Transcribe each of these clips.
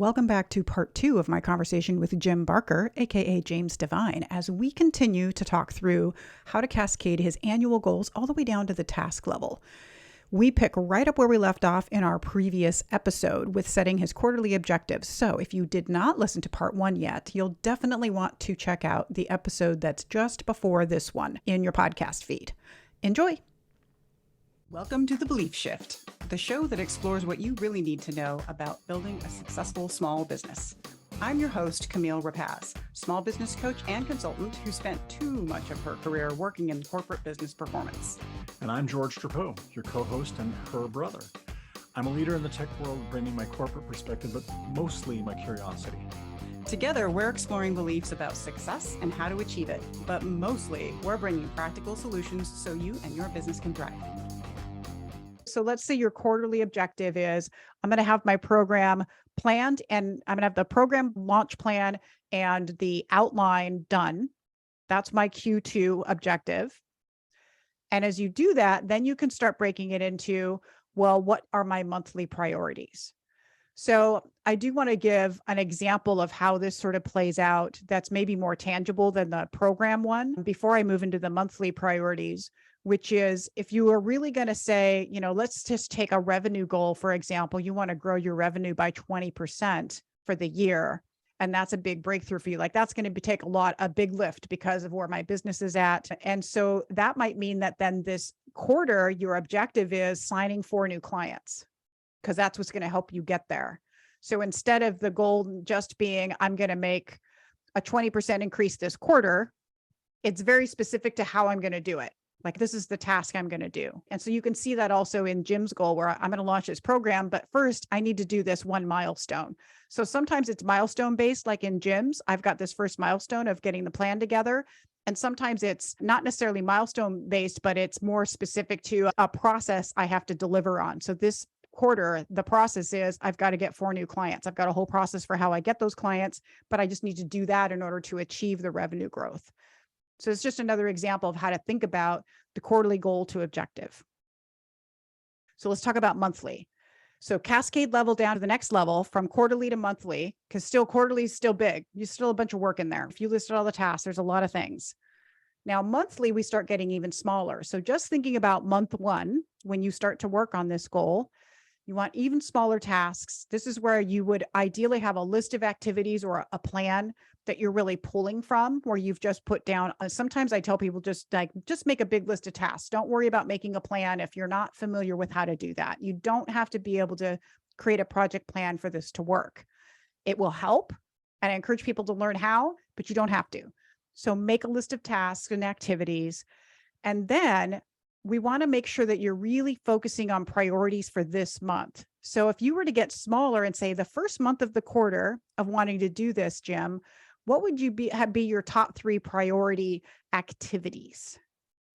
Welcome back to part 2 of my conversation with Jim Barker, aka James Devine, as we continue to talk through how to cascade his annual goals all the way down to the task level. We pick right up where we left off in our previous episode with setting his quarterly objectives. So if you did not listen to part 1 yet, you'll definitely want to check out the episode that's just before this one in your podcast feed. Enjoy! Welcome to The Belief Shift, the show that explores what you really need to know about building a successful small business. I'm your host, Camille Rapaz, small business coach and consultant who spent too much of her career working in corporate business performance. And I'm George Trapeau, your co-host and her brother. I'm a leader in the tech world, bringing my corporate perspective, but mostly my curiosity. Together, we're exploring beliefs about success and how to achieve it, but mostly we're bringing practical solutions so you and your business can thrive. So let's say your quarterly objective is, I'm going to have my program planned and I'm going to have the program launch plan and the outline done. That's my Q2 objective. And as you do that, then you can start breaking it into, well, what are my monthly priorities? So I do want to give an example of how this sort of plays out that's maybe more tangible than the program one before I move into the monthly priorities, which is if you are really going to say, let's just take a revenue goal, for example, you want to grow your revenue by 20% for the year. And that's a big breakthrough for you. Like that's going to take a big lift because of where my business is at. And so that might mean that then this quarter, your objective is signing 4 new clients, because that's what's going to help you get there. So instead of the goal just being, I'm going to make a 20% increase this quarter, it's very specific to how I'm going to do it. Like, this is the task I'm going to do. And so you can see that also in Jim's goal, where I'm going to launch this program, but first I need to do this one milestone. So sometimes it's milestone based, like in Jim's, I've got this first milestone of getting the plan together. And sometimes it's not necessarily milestone based, but it's more specific to a process I have to deliver on. So this quarter, the process is I've got to get 4 new clients. I've got a whole process for how I get those clients, but I just need to do that in order to achieve the revenue growth. So it's just another example of how to think about the quarterly goal to objective. So let's talk about monthly. So cascade level down to the next level from quarterly to monthly, because still quarterly is still big. You still a bunch of work in there. If you listed all the tasks, there's a lot of things. Now, monthly, we start getting even smaller. So just thinking about month 1, when you start to work on this goal, you want even smaller tasks. This is where you would ideally have a list of activities or a plan that you're really pulling from, where you've just put down. Sometimes I tell people just make a big list of tasks. Don't worry about making a plan if you're not familiar with how to do that. You don't have to be able to create a project plan for this to work. It will help, and I encourage people to learn how, but you don't have to. So make a list of tasks and activities, and then we want to make sure that you're really focusing on priorities for this month. So if you were to get smaller and say the first month of the quarter of wanting to do this, Jim, what would you be your top 3 priority activities?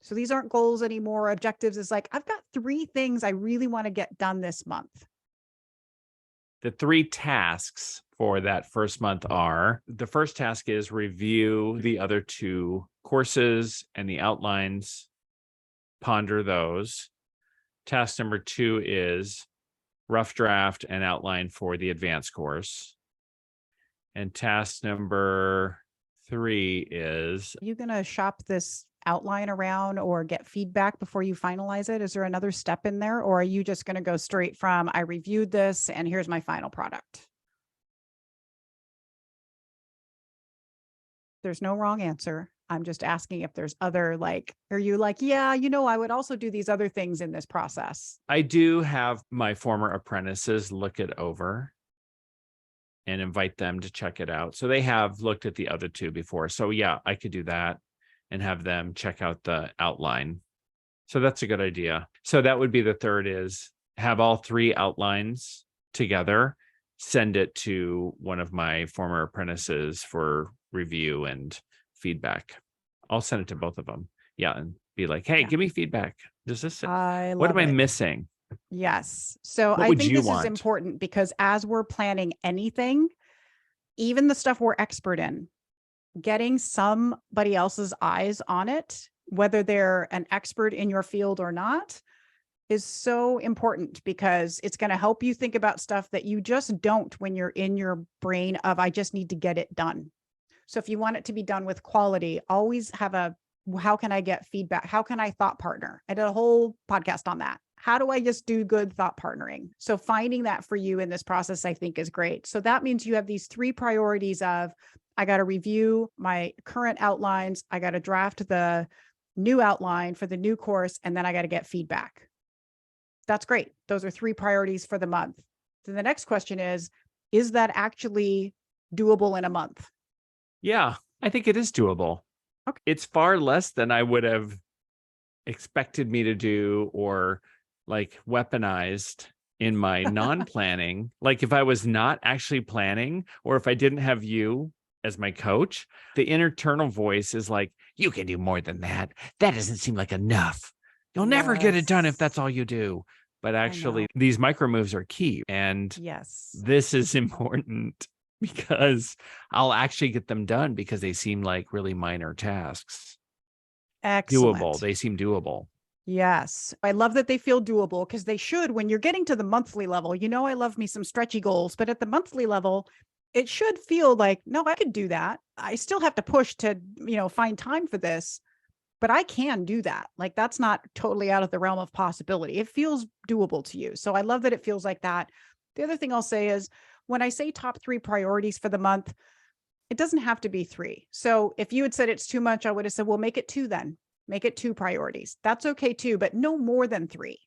So these aren't goals anymore. Objectives is like, I've got 3 things I really want to get done this month. The 3 tasks for that first month are, the first task is review the other 2 courses and the outlines, ponder those. Task number 2 is rough draft and outline for the advanced course. And task number 3 is... Are you going to shop this outline around or get feedback before you finalize it? Is there another step in there? Or are you just going to go straight from, I reviewed this and here's my final product? There's no wrong answer. I'm just asking if there's other, are you like, yeah, I would also do these other things in this process. I do have my former apprentices look it over and invite them to check it out. So they have looked at the other 2 before. So yeah, I could do that and have them check out the outline. So that's a good idea. So that would be the third, is have all 3 outlines together, send it to one of my former apprentices for review and feedback. I'll send it to both of them. Yeah. And be like, hey, give me feedback. Does this, what am I missing? Yes. So What I would think you this want? is important, because as we're planning anything, even the stuff we're expert in, getting somebody else's eyes on it, whether they're an expert in your field or not, is so important because it's going to help you think about stuff that you just don't when you're in your brain of, I just need to get it done. So if you want it to be done with quality, always have a, how can I get feedback? How can I thought partner? I did a whole podcast on that. How do I just do good thought partnering? So finding that for you in this process, I think is great. So that means you have these 3 priorities of, I got to review my current outlines. I got to draft the new outline for the new course, and then I got to get feedback. That's great. Those are 3 priorities for the month. Then the next question is that actually doable in a month? Yeah, I think it is doable. Okay. It's far less than I would have expected me to do or like weaponized in my non-planning. Like if I was not actually planning, or if I didn't have you as my coach, the internal voice is like, you can do more than that. That doesn't seem like enough. You'll never get it done if that's all you do. But actually, these micro moves are key. And yes, this is important because I'll actually get them done because they seem like really minor tasks. excellent. Doable. They seem doable. Yes. I love that they feel doable because they should, when you're getting to the monthly level, I love me some stretchy goals, but at the monthly level, it should feel like, no, I could do that. I still have to push to, find time for this, but I can do that. Like that's not totally out of the realm of possibility. It feels doable to you. So I love that it feels like that. The other thing I'll say is when I say top 3 priorities for the month, it doesn't have to be 3. So if you had said it's too much, I would have said, well, make it 2 then. Make it 2 priorities. That's okay too, but no more than 3.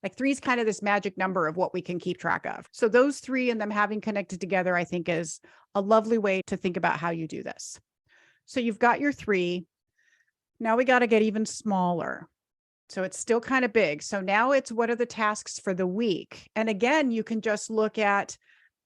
Like 3 is kind of this magic number of what we can keep track of. So those 3 and them having connected together, I think is a lovely way to think about how you do this. So you've got your 3. Now we got to get even smaller. So it's still kind of big. So now it's, what are the tasks for the week? And again, you can just look at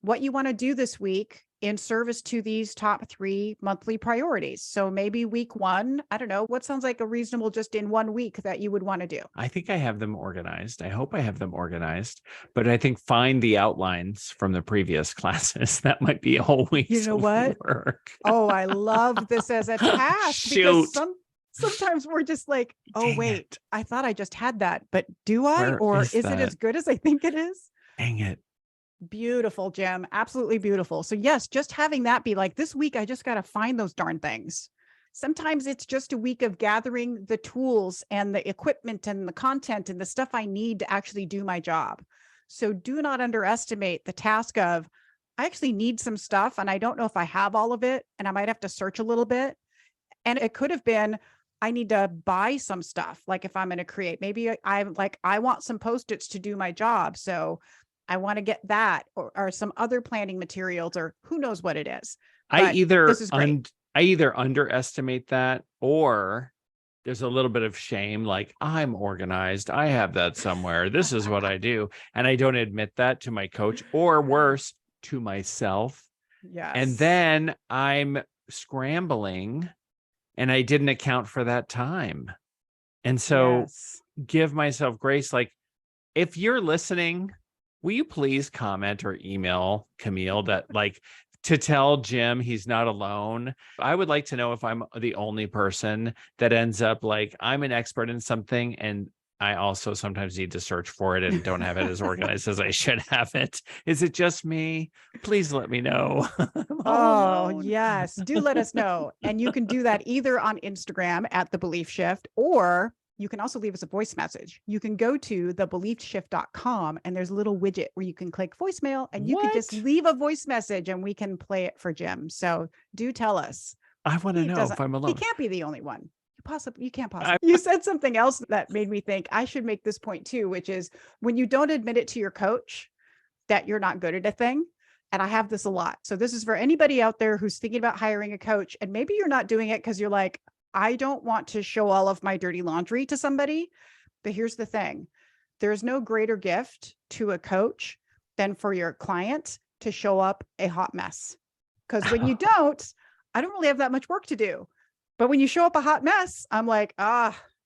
what you want to do this week in service to these top 3 monthly priorities. So maybe week 1, I don't know, what sounds like a reasonable just in 1 week that you would want to do? I think I have them organized. I hope I have them organized, but I think find the outlines from the previous classes. That might be a whole week's You know what? work. Oh, I love this as a task. Shoot. Because sometimes we're just like, oh, Dang wait, it. I thought I just had that, but do I? Where Or is is it that? as good as I think it is? Dang it. Beautiful, Jim. Absolutely beautiful. So yes, just having that be like, this week, I just got to find those darn things. Sometimes it's just a week of gathering the tools and the equipment and the content and the stuff I need to actually do my job. So do not underestimate the task of, I actually need some stuff and I don't know if I have all of it and I might have to search a little bit. And it could have been, I need to buy some stuff. Like if I'm going to create, maybe I want some Post-its to do my job. So I want to get that or some other planning materials or who knows what it is. I But either this is great. I either underestimate that or there's a little bit of shame, like I'm organized. I have that somewhere. This is what I do. And I don't admit that to my coach, or worse, to myself. Yes. And then I'm scrambling and I didn't account for that time. And so Yes. give myself grace. Like if you're listening, will you please comment or email Camille that like to tell Jim he's not alone? I would like to know if I'm the only person that ends up like, I'm an expert in something and I also sometimes need to search for it and don't have it as organized as I should have it. Is it just me? Please let me know. Oh, yes. Do let us know. And you can do that either on Instagram at The Belief Shift, or you can also leave us a voice message. You can go to thebeliefshift.com and there's a little widget where you can click voicemail and you can just leave a voice message and we can play it for Jim. So do tell us. I want to know if I'm alone. He can't be the only one. You can't possibly. You said something else that made me think I should make this point too, which is when you don't admit it to your coach that you're not good at a thing. And I have this a lot. So this is for anybody out there who's thinking about hiring a coach and maybe you're not doing it because you're like, I don't want to show all of my dirty laundry to somebody. But here's the thing. There's no greater gift to a coach than for your client to show up a hot mess. Because when you don't, I don't really have that much work to do. But when you show up a hot mess, I'm like,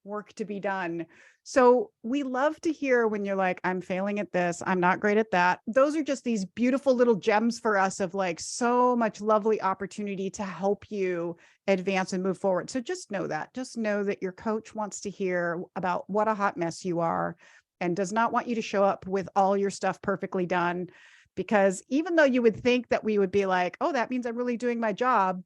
work to be done. So we love to hear when you're like, I'm failing at this. I'm not great at that. Those are just these beautiful little gems for us of like so much lovely opportunity to help you advance and move forward. So just know that your coach wants to hear about what a hot mess you are and does not want you to show up with all your stuff perfectly done. Because even though you would think that we would be like, oh, that means I'm really doing my job.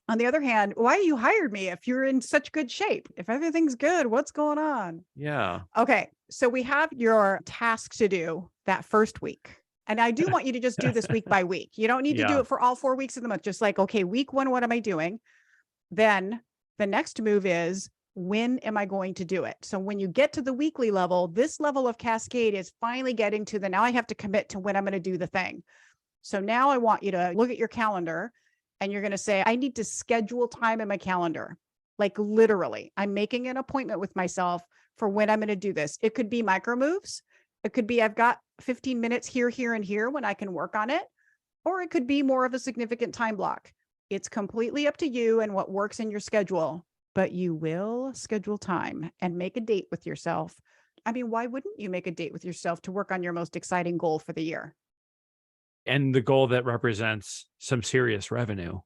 On the other hand, why you hired me if you're in such good shape? If everything's good, what's going on? Yeah. Okay. So we have your task to do that first week. And I do want you to just do this week by week. You don't need to do Yeah. it for all 4 weeks of the month. Just like, okay, week 1, what am I doing? Then the next move is, when am I going to do it? So when you get to the weekly level, this level of cascade is finally getting to now I have to commit to when I'm going to do the thing. So now I want you to look at your calendar and you're going to say, I need to schedule time in my calendar. Like literally, I'm making an appointment with myself for when I'm going to do this. It could be micro moves. It could be, I've got 15 minutes here, here, and here when I can work on it. Or it could be more of a significant time block. It's completely up to you and what works in your schedule, but you will schedule time and make a date with yourself. I mean, why wouldn't you make a date with yourself to work on your most exciting goal for the year? And the goal that represents some serious revenue.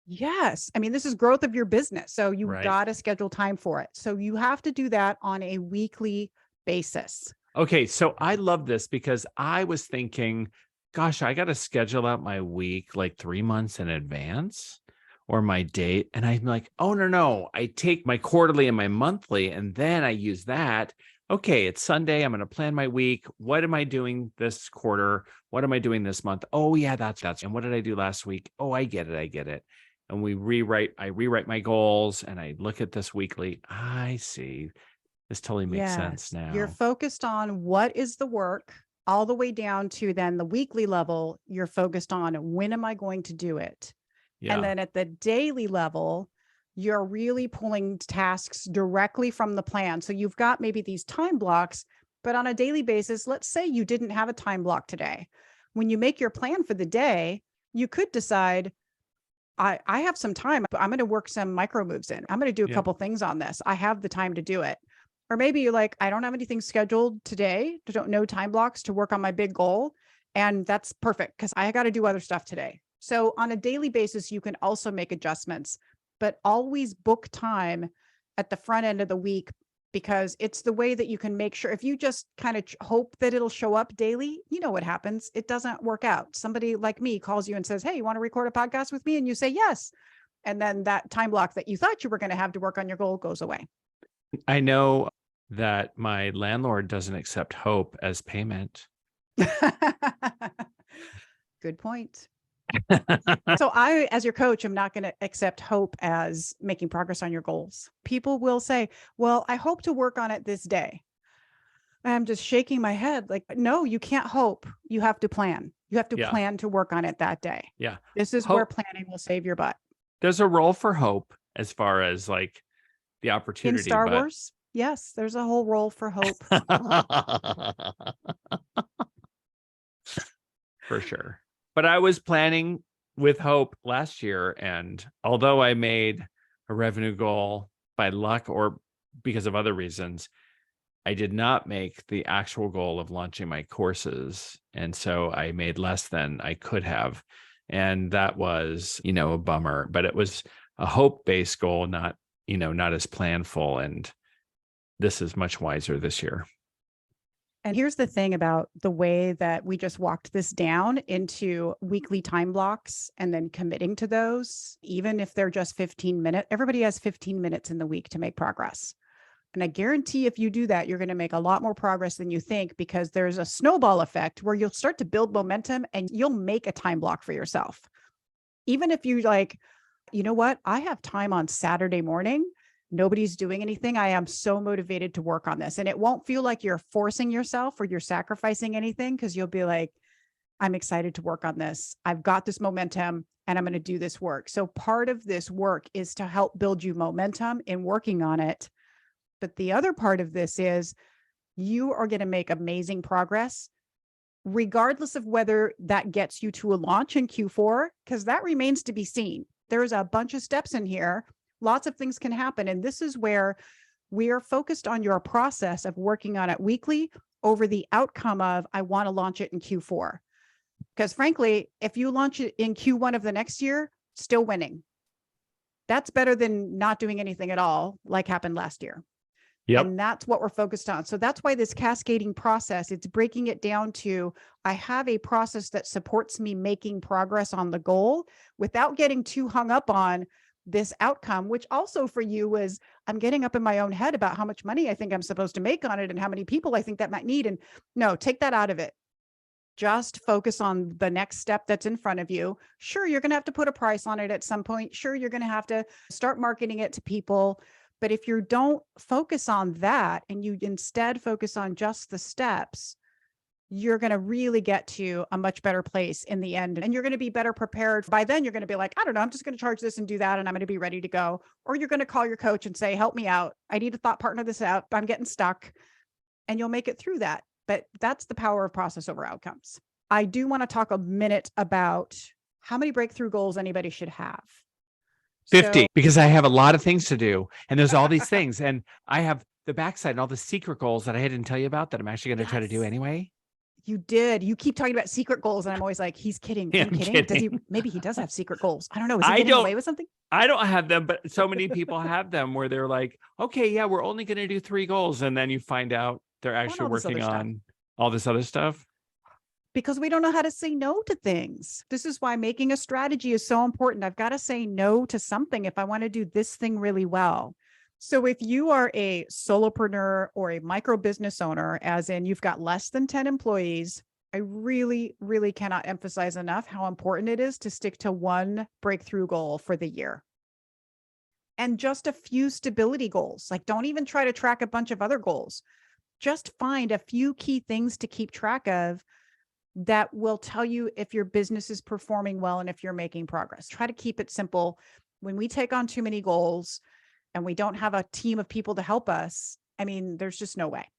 Yes. I mean, this is growth of your business. So you've Right. got to schedule time for it. So you have to do that on a weekly basis. Okay. So I love this because I was thinking, gosh, I got to schedule out my week like 3 months in advance or my date. And I'm like, oh, no. I take my quarterly and my monthly, and then I use that. Okay, it's Sunday. I'm going to plan my week. What am I doing this quarter? What am I doing this month? Oh, yeah, that's. And what did I do last week? Oh, I get it. And I rewrite my goals and I look at this weekly. I see. This totally makes sense now. You're focused on what is the work, all the way down to then the weekly level. You're focused on, when am I going to do it? Yeah. And then at the daily level, you're really pulling tasks directly from the plan. So you've got maybe these time blocks, but on a daily basis, let's say you didn't have a time block today. When you make your plan for the day, you could decide, I have some time, but I'm going to work some micro moves in. I'm going to do a couple things on this. I have the time to do it. Or maybe you're like, I don't have anything scheduled today. No time blocks to work on my big goal. And that's perfect because I got to do other stuff today. So on a daily basis, you can also make adjustments, but always book time at the front end of the week, because it's the way that you can make sure. If you just kind of hope that it'll show up daily, you know what happens. It doesn't work out. Somebody like me calls you and says, hey, you want to record a podcast with me? And you say, yes. And then that time block that you thought you were going to have to work on your goal goes away. I know that my landlord doesn't accept hope as payment. Good point. So I, as your coach, am not going to accept hope as making progress on your goals. People will say, well, I hope to work on it this day. I'm just shaking my head like, no, you can't hope. You have to plan. You have to plan to work on it that day. Yeah. This is where planning will save your butt. There's a role for hope as far as like the opportunity. In Star Wars, yes, there's a whole role for hope. For sure. But I was planning with hope last year. And although I made a revenue goal by luck or because of other reasons, I did not make the actual goal of launching my courses. And so I made less than I could have. And that was, a bummer, but it was a hope-based goal, not as planful. And this is much wiser this year. And here's the thing about the way that we just walked this down into weekly time blocks and then committing to those, even if they're just 15 minutes, everybody has 15 minutes in the week to make progress. And I guarantee if you do that, you're going to make a lot more progress than you think, because there's a snowball effect where you'll start to build momentum and you'll make a time block for yourself. Even if you like, you know what, I have time on Saturday morning. Nobody's doing anything. I am so motivated to work on this. And it won't feel like you're forcing yourself or you're sacrificing anything, because you'll be like, I'm excited to work on this. I've got this momentum and I'm going to do this work. So part of this work is to help build you momentum in working on it. But the other part of this is you are going to make amazing progress, regardless of whether that gets you to a launch in Q4, because that remains to be seen. There's a bunch of steps in here. Lots of things can happen. And this is where we are focused on your process of working on it weekly over the outcome of, I want to launch it in Q4. Because frankly, if you launch it in Q1 of the next year, still winning. That's better than not doing anything at all, like happened last year. Yep. And that's what we're focused on. So that's why this cascading process, it's breaking it down to, I have a process that supports me making progress on the goal without getting too hung up on this outcome, which also for you was, I'm getting up in my own head about how much money I think I'm supposed to make on it and how many people I think that might need. And no, take that out of it. Just focus on the next step that's in front of you. Sure, you're going to have to put a price on it at some point. Sure, you're going to have to start marketing it to people. But if you don't focus on that and you instead focus on just the steps, you're going to really get to a much better place in the end. And you're going to be better prepared. By then, you're going to be like, I don't know, I'm just going to charge this and do that. And I'm going to be ready to go. Or you're going to call your coach and say, help me out. I need a thought partner this out. I'm getting stuck. And you'll make it through that. But that's the power of process over outcomes. I do want to talk a minute about how many breakthrough goals anybody should have. 50, So- because I have a lot of things to do. And there's all these things. And I have the backside and all the secret goals that I didn't tell you about that I'm actually going to try to do Yes. anyway. You did. You keep talking about secret goals. And I'm always like, he's kidding. Are Yeah, you I'm kidding? Does he, kidding. maybe he does have secret goals. I don't know. Is he I getting don't- away with something? I don't have them, but so many people have them where they're like, okay, yeah, we're only going to do 3 goals. And then you find out they're actually all this other working stuff. on all this other stuff. Because we don't know how to say no to things. This is why making a strategy is so important. I've got to say no to something if I want to do this thing really well. So if you are a solopreneur or a micro business owner, as in you've got less than 10 employees, I really, really cannot emphasize enough how important it is to stick to one breakthrough goal for the year. And just a few stability goals. Like, don't even try to track a bunch of other goals. Just find a few key things to keep track of that will tell you if your business is performing well and if you're making progress. Try to keep it simple. When we take on too many goals and we don't have a team of people to help us, I mean, there's just no way.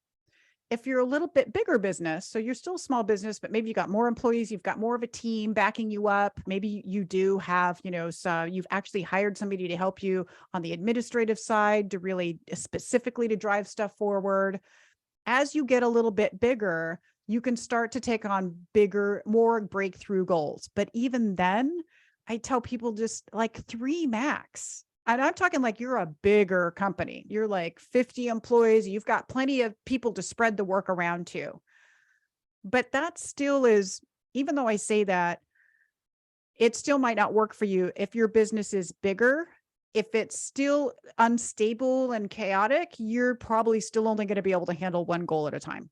If you're a little bit bigger business, so you're still a small business, but maybe you got more employees, you've got more of a team backing you up. Maybe you do have, so you've actually hired somebody to help you on the administrative side to really specifically to drive stuff forward. As you get a little bit bigger, you can start to take on bigger, more breakthrough goals. But even then, I tell people just like 3 max. And I'm talking like you're a bigger company. You're like 50 employees. You've got plenty of people to spread the work around to. But that still is, even though I say that, it still might not work for you if your business is bigger. If it's still unstable and chaotic, you're probably still only going to be able to handle one goal at a time.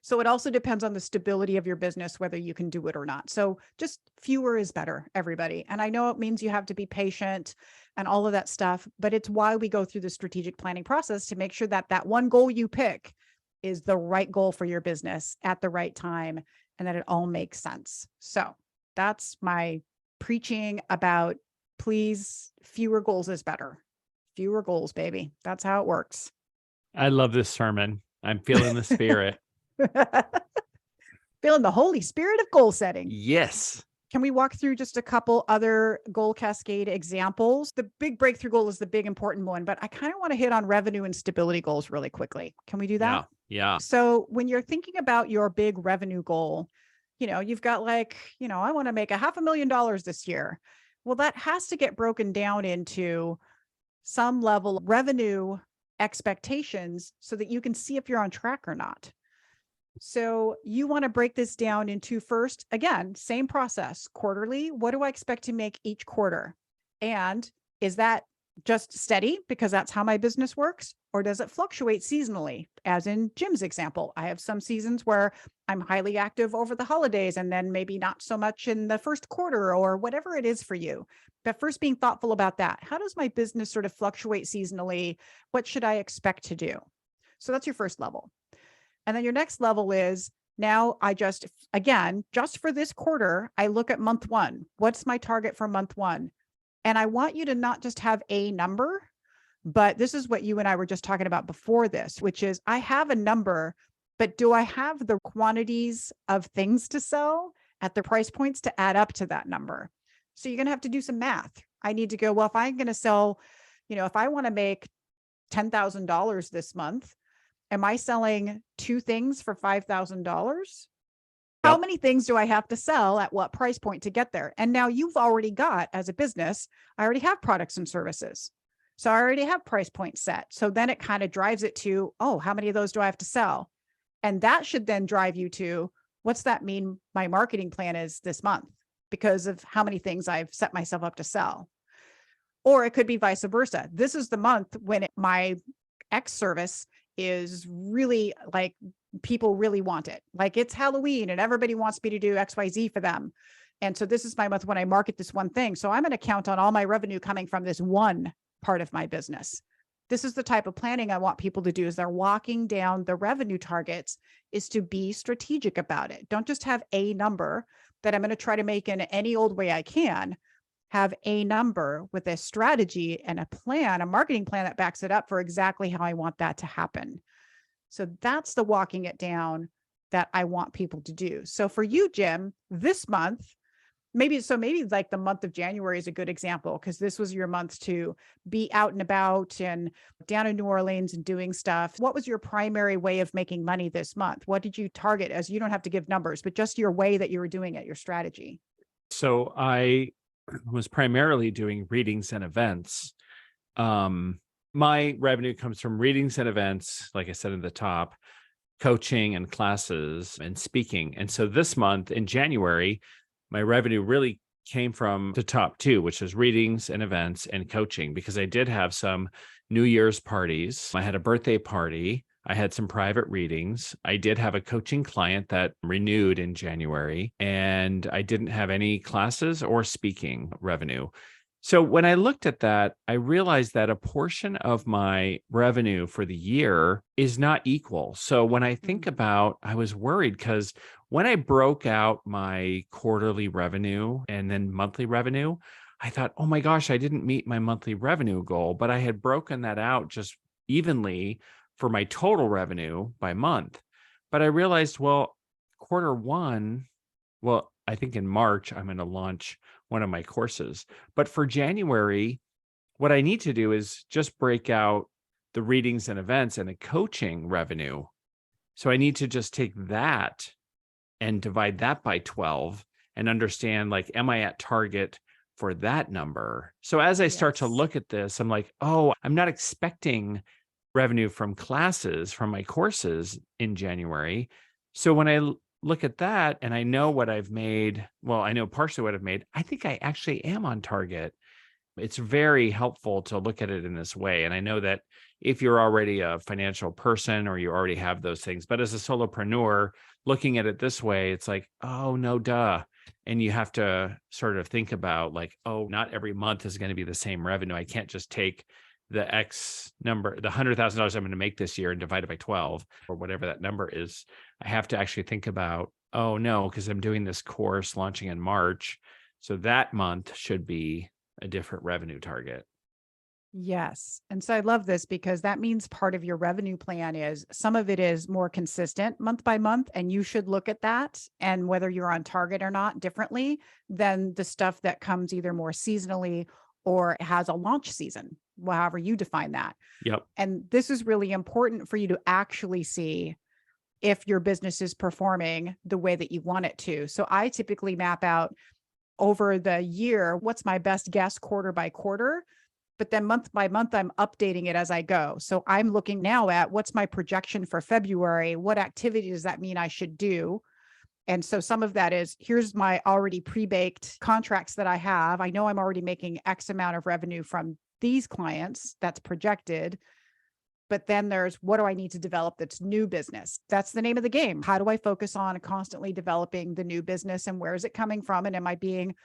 So it also depends on the stability of your business, whether you can do it or not. So just fewer is better, everybody. And I know it means you have to be patient and all of that stuff, but it's why we go through the strategic planning process to make sure that that one goal you pick is the right goal for your business at the right time and that it all makes sense. So that's my preaching about, please, fewer goals is better. Fewer goals, baby. That's how it works. I love this sermon. I'm feeling the spirit. Feeling the Holy Spirit of goal setting. Yes. Can we walk through just a couple other goal cascade examples? The big breakthrough goal is the big important one, but I kind of want to hit on revenue and stability goals really quickly. Can we do that? Yeah. So when you're thinking about your big revenue goal, you've got like, I want to make $500,000 this year. Well, that has to get broken down into some level of revenue expectations so that you can see if you're on track or not. So you want to break this down into, first, again, same process, quarterly. What do I expect to make each quarter? And is that just steady because that's how my business works? Or does it fluctuate seasonally? As in Jim's example, I have some seasons where I'm highly active over the holidays and then maybe not so much in the first quarter or whatever it is for you. But first, being thoughtful about that. How does my business sort of fluctuate seasonally? What should I expect to do? So that's your first level. And then your next level is, now I just for this quarter, I look at month 1. What's my target for month 1? And I want you to not just have a number, but this is what you and I were just talking about before this, which is I have a number, but do I have the quantities of things to sell at the price points to add up to that number? So you're going to have to do some math. I need to go, well, if I'm going to sell, if I want to make $10,000 this month, am I selling 2 things for $5,000? How many things do I have to sell at what price point to get there? And now you've already got, as a business, I already have products and services. So I already have price points set. So then it kind of drives it to, oh, how many of those do I have to sell? And that should then drive you to, what's that mean my marketing plan is this month because of how many things I've set myself up to sell. Or it could be vice versa. This is the month when my X service is really like people really want it. Like it's Halloween and everybody wants me to do XYZ for them. And so this is my month when I market this one thing. So I'm going to count on all my revenue coming from this one part of my business. This is the type of planning I want people to do as they're walking down the revenue targets, is to be strategic about it. Don't just have a number that I'm going to try to make in any old way I can. Have a number with a strategy and a plan, a marketing plan that backs it up for exactly how I want that to happen. So that's the walking it down that I want people to do. So for you, Jim, this month, maybe like the month of January is a good example, because this was your month to be out and about and down in New Orleans and doing stuff. What was your primary way of making money this month? What did you target? As you don't have to give numbers, but just your way that you were doing it, your strategy. So I was primarily doing readings and events. My revenue comes from readings and events, like I said at the top, coaching and classes and speaking. And so this month in January, my revenue really came from the top two, which is readings and events and coaching, because I did have some New Year's parties. I had a birthday party. I had some private readings. I did have a coaching client that renewed in January, and I didn't have any classes or speaking revenue. So when I looked at that, I realized that a portion of my revenue for the year is not equal. So when I think about, I was worried because when I broke out my quarterly revenue and then monthly revenue, I thought, oh my gosh, I didn't meet my monthly revenue goal, but I had broken that out just evenly for my total revenue by month. But I realized, well, quarter one, well, I think in March, I'm going to launch one of my courses. But for January, what I need to do is just break out the readings and events and the coaching revenue. So I need to just take that and divide that by 12 and understand, like, am I at target for that number? So as I start to look at this, I'm like, oh, I'm not expecting revenue from classes, from my courses in January. So when I look at that and I know what I've made, well, I know partially what I've made, I think I actually am on target. It's very helpful to look at it in this way. And I know that if you're already a financial person or you already have those things, but as a solopreneur, looking at it this way, it's like, oh, no, duh. And you have to sort of think about, like, oh, not every month is going to be the same revenue. I can't just take the X number, the $100,000 I'm going to make this year and divide it by 12 or whatever that number is. I have to actually think about, oh no, because I'm doing this course launching in March. So that month should be a different revenue target. Yes. And so I love this because that means part of your revenue plan is some of it is more consistent month by month. And you should look at that and whether you're on target or not differently than the stuff that comes either more seasonally or has a launch season, however you define that. Yep. And this is really important for you to actually see if your business is performing the way that you want it to. So I typically map out over the year, what's my best guess quarter by quarter, but then month by month, I'm updating it as I go. So I'm looking now at what's my projection for February? What activity does that mean I should do? And so some of that is, here's my already pre-baked contracts that I have. I know I'm already making X amount of revenue from these clients that's projected. But then there's, what do I need to develop that's new business? That's the name of the game. How do I focus on constantly developing the new business and where is it coming from? And am I being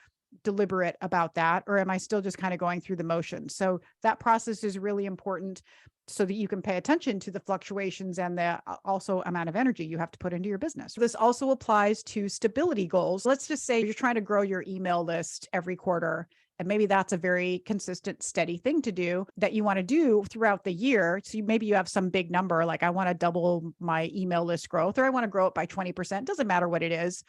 deliberate about that? Or am I still just kind of going through the motions? So that process is really important so that you can pay attention to the fluctuations and the also amount of energy you have to put into your business. This also applies to stability goals. Let's just say you're trying to grow your email list every quarter. And maybe that's a very consistent, steady thing to do that you want to do throughout the year. So maybe you have some big number, like I want to double my email list growth, or I want to grow it by 20%. Doesn't matter what it is.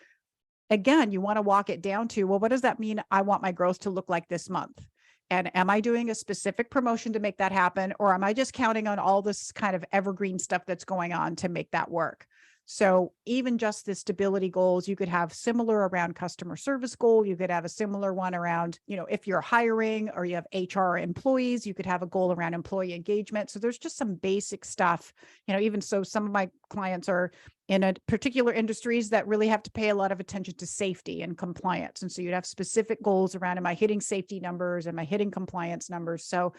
Again, you want to walk it down to, well, what does that mean? I want my growth to look like this month. And am I doing a specific promotion to make that happen? Or am I just counting on all this kind of evergreen stuff that's going on to make that work? So even just the stability goals, you could have similar around customer service goal. You could have a similar one around, if you're hiring or you have HR employees, you could have a goal around employee engagement. So there's just some basic stuff, even so some of my clients are in a particular industries that really have to pay a lot of attention to safety and compliance. And so you'd have specific goals around, am I hitting safety numbers? Am I hitting compliance numbers? So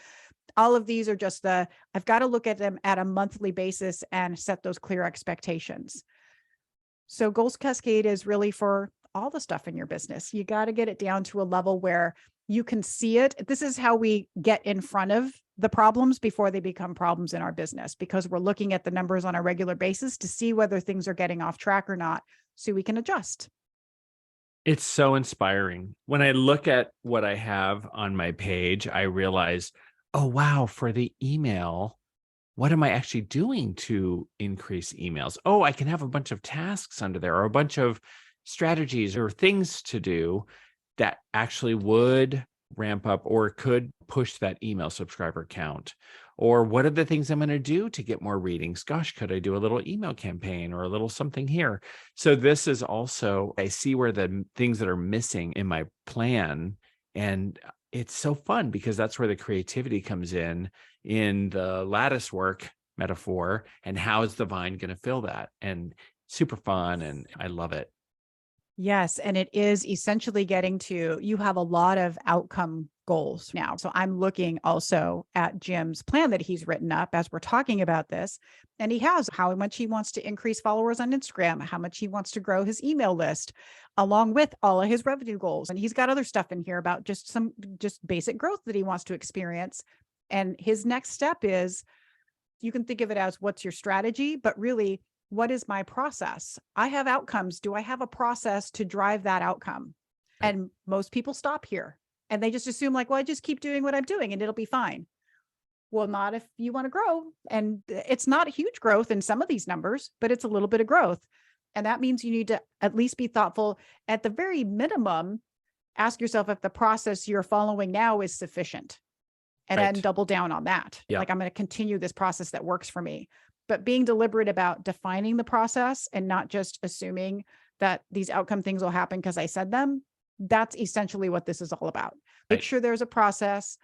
all of these are just I've got to look at them at a monthly basis and set those clear expectations. So Goals Cascade is really for all the stuff in your business. You got to get it down to a level where you can see it. This is how we get in front of the problems before they become problems in our business, because we're looking at the numbers on a regular basis to see whether things are getting off track or not, so we can adjust. It's so inspiring. When I look at what I have on my page, I realize, oh, wow, for the email, what am I actually doing to increase emails? Oh, I can have a bunch of tasks under there, or a bunch of strategies or things to do that actually would ramp up or could push that email subscriber count. Or what are the things I'm going to do to get more readings? Gosh, could I do a little email campaign or a little something here? So this is also, I see where the things that are missing in my plan, and it's so fun because that's where the creativity comes in the lattice work metaphor, and how is the vine going to fill that? And super fun. And I love it. Yes. And it is essentially getting to, you have a lot of outcome goals now. So I'm looking also at Jim's plan that he's written up as we're talking about this. And he has how much he wants to increase followers on Instagram, how much he wants to grow his email list, along with all of his revenue goals. And he's got other stuff in here about just basic growth that he wants to experience. And his next step is, you can think of it as what's your strategy, but really, what is my process? I have outcomes. Do I have a process to drive that outcome? Right. And most people stop here and they just assume like, well, I just keep doing what I'm doing and it'll be fine. Well, not if you want to grow. And it's not huge growth in some of these numbers, but it's a little bit of growth. And that means you need to at least be thoughtful. At the very minimum, ask yourself if the process you're following now is sufficient. And Right. then double down on that. Yeah. Like, I'm going to continue this process that works for me. But being deliberate about defining the process and not just assuming that these outcome things will happen because I said them, that's essentially what this is all about. Make Right. sure there's a process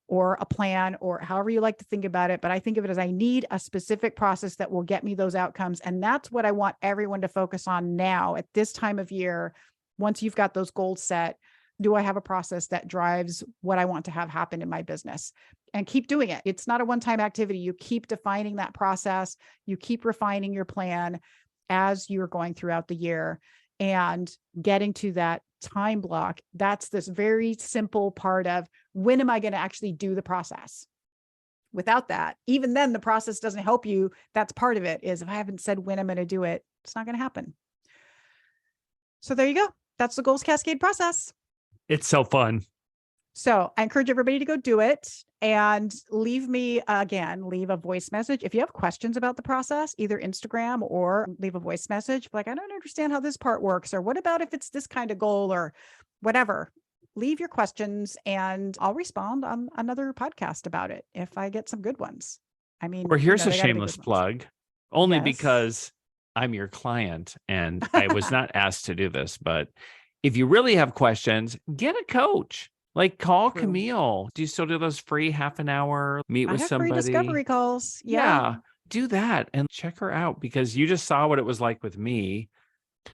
or a plan or however you like to think about it. But I think of it as, I need a specific process that will get me those outcomes. And that's what I want everyone to focus on now at this time of year. Once you've got those goals set, do I have a process that drives what I want to have happen in my business? And keep doing it. It's not a one-time activity. You keep defining that process. You keep refining your plan as you're going throughout the year and getting to that time block. That's this very simple part of, when am I going to actually do the process? Without that, even then the process doesn't help you. That's part of it, is if I haven't said when I'm going to do it, it's not going to happen. So there you go. That's the Goals Cascade process. It's so fun. So I encourage everybody to go do it and leave me leave a voice message. If you have questions about the process, either Instagram or leave a voice message. Like, I don't understand how this part works, or what about if it's this kind of goal, or whatever. Leave your questions and I'll respond on another podcast about it if I get some good ones. I mean, Or here's a they gotta be shameless good ones. plug, only Yes. because I'm your client and I was not asked to do this, but if you really have questions, get a coach. Like, call True. Camille. Do you still do those free half an hour meet I with have somebody? free discovery calls. Yeah, do that and check her out, because you just saw what it was like with me,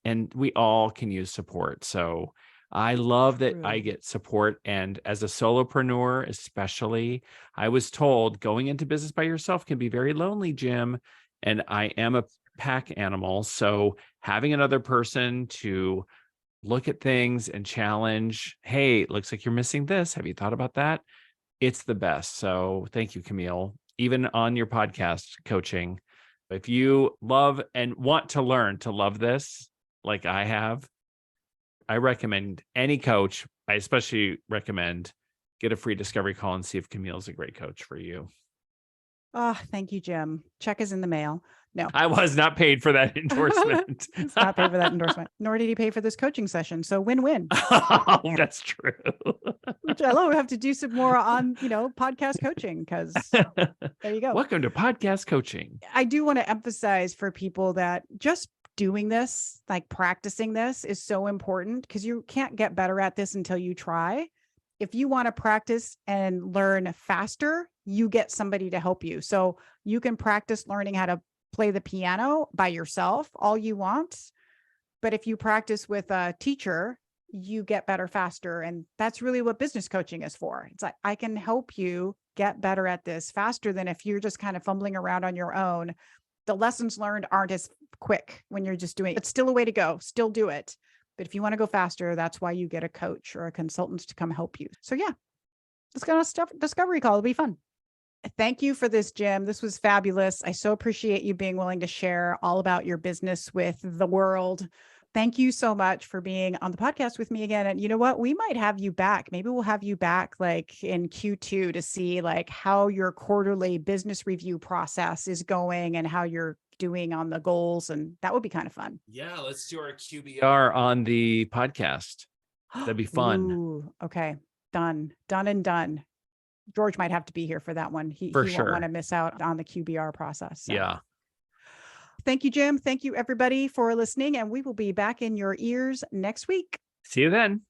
and we all can use support. So I love that I True. get support. And as a solopreneur, especially, I was told going into business by yourself can be very lonely, Jim. And I am a pack animal. So having another person to look at things and challenge, hey, it looks like you're missing this. Have you thought about that? It's the best. So thank you, Camille. Even on your podcast coaching, if you love and want to learn to love this, like I have, I recommend any coach. I especially recommend get a free discovery call and see if Camille's a great coach for you. Oh, thank you, Jim. Check is in the mail. No, I was not paid for that endorsement. He's not paid for that endorsement, nor did he pay for this coaching session. So win-win. Oh, that's true. Which I love. We have to do some more on, podcast coaching, because there you go. Welcome to podcast coaching. I do want to emphasize for people that just doing this, like practicing this is so important because you can't get better at this until you try. If you want to practice and learn faster, you get somebody to help you. So you can practice learning how to play the piano by yourself all you want. But if you practice with a teacher, you get better faster. And that's really what business coaching is for. It's like, I can help you get better at this faster than if you're just kind of fumbling around on your own. The lessons learned aren't as quick when you're just doing it. It's still a way to go, still do it. But if you want to go faster, that's why you get a coach or a consultant to come help you. So yeah, let's go on a discovery call. It'll be fun. Thank you for this, Jim. This was fabulous. I so appreciate you being willing to share all about your business with the world. Thank you so much for being on the podcast with me again. And you know what? We might have you back. Maybe we'll have you back like in Q2 to see like how your quarterly business review process is going and how you're doing on the goals. And that would be kind of fun. Yeah, let's do our QBR on the podcast. That'd be fun. Ooh, okay. Done and done. George might have to be here for that one. He For won't sure. want to miss out on the QBR process. So. Yeah. Thank you, Jim. Thank you, everybody, for listening. And we will be back in your ears next week. See you then.